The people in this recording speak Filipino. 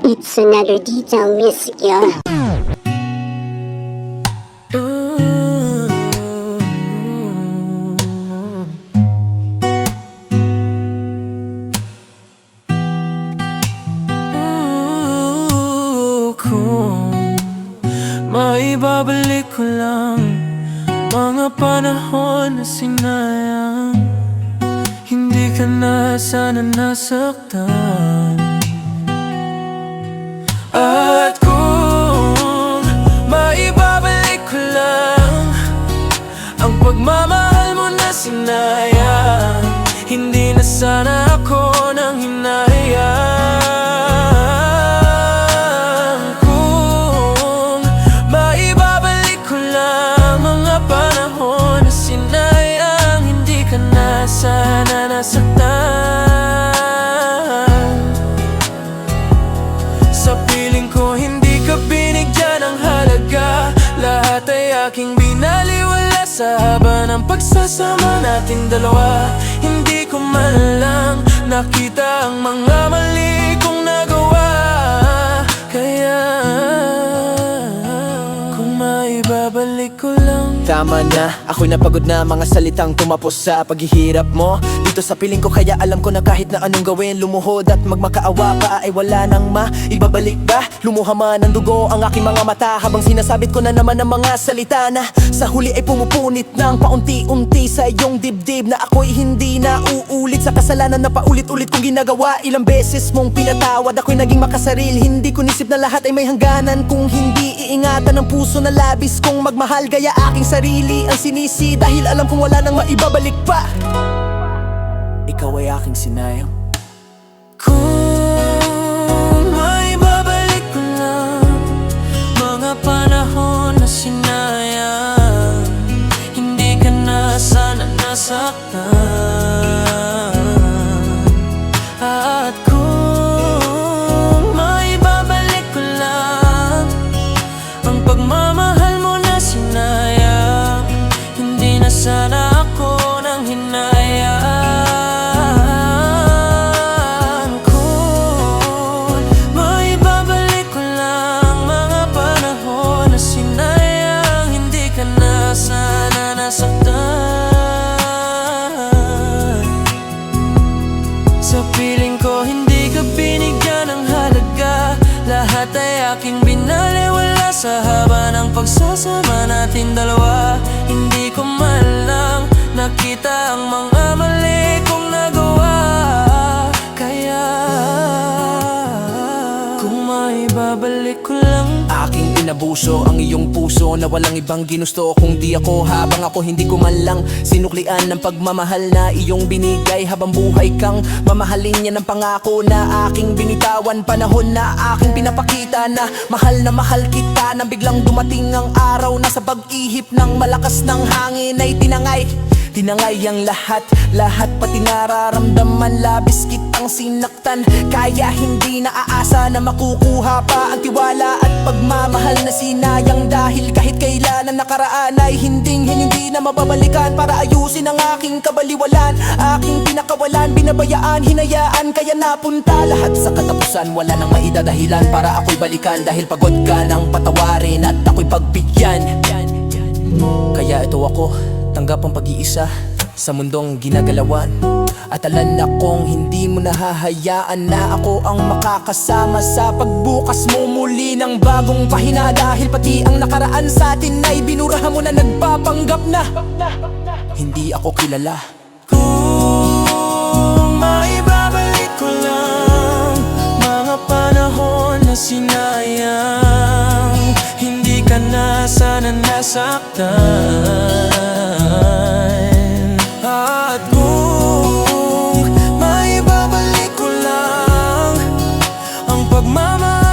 It's another detail miss girl. Kung maibabalik ko lang mga panahon na sinayang, hindi ka na sana nasaktan. At kung maibabalik ko lang ang pagmamahal mo na sinayang, hindi na sana ako nang hinayang. Kung maibabalik ko lang mga panahon na sinayang, hindi ka na sana nasaktan. Sa piling ko hindi ka binigyan ng halaga, lahat ay aking binaliwala sa haba ng pagsasama natin dalawa. Hindi ko man lang nakita ang mga mali kong nagawa. Kaya kung maibabalik ko lang. Tama na, ako'y napagod na mga salitang tumapos sa paghihirap mo dito sa piling ko, kaya alam ko na kahit na anong gawin, lumuhod at magmakaawa pa ay wala nang maibabalik ba? Lumuha man ng dugo ang aking mga mata habang sinasabit ko na naman ang mga salita na sa huli ay pumupunit ng paunti-unti sa iyong dibdib na ako'y hindi na uulit sa kasalanan na paulit-ulit kong ginagawa. Ilang beses mong pinatawad, ako'y naging makasaril, hindi ko nisip na lahat ay may hangganan. Kung hindi iingatan ng puso na labis kong magmahal, gaya aking sarili ang sinisi dahil alam kong wala nang maibabalik pa. Ikaw ay aking sinayang. Kung maibabalik ko lang mga panahon na sinayang, hindi ka na sana nasaktan. At kung maibabalik ko lang ang pagmamahal mo na sinayang, hindi na sana ako nang hinayang. Sana nasaktan. Sa piling ko hindi ka binigyan ng halaga, lahat ay aking binaliwala sa haba ng pagsasama natin dalawa. Hindi ko man lang nakita ang mga mali kong nagawa. Kaya kung maibabalik ko lang. Aking inabuso ang iyong puso na walang ibang ginusto kung di ako, habang ako hindi ko man lang sinuklian ng pagmamahal na iyong binigay. Habang buhay kang mamahalin niya ng pangako na aking binitawan. Panahon na aking pinapakita na mahal kita, nang biglang dumating ang araw na sa pag-ihip ng malakas ng hangin ay tinangay ang lahat pati nararamdaman. Labis kitang sinaktan, kaya hindi naaasa na makukuha pa ang tiwala at pagmamahal na sinayang. Dahil kahit kailan ang nakaraan ay hindi na mababalikan. Para ayusin ang aking kabaliwalan, aking pinakawalan, binabayaan, hinayaan. Kaya napunta lahat sa katapusan, wala nang maidadahilan para ako'y balikan. Dahil pagod ka ng patawarin at ako'y pagbigyan. Kaya ito ako, tanggap ang pag-iisa sa mundong ginagalawan. At alam na kong hindi mo nahahayaan na ako ang makakasama sa pagbukas mo muli ng bagong pahina. Dahil pati ang nakaraan sa atin ay binurahan mo na, nagpapanggap na hindi ako kilala. Kung maibabalik ko lang mga panahon na sinayang, hindi ka na sana nasaktan. At kung maibabalik ko lang ang pagmamahal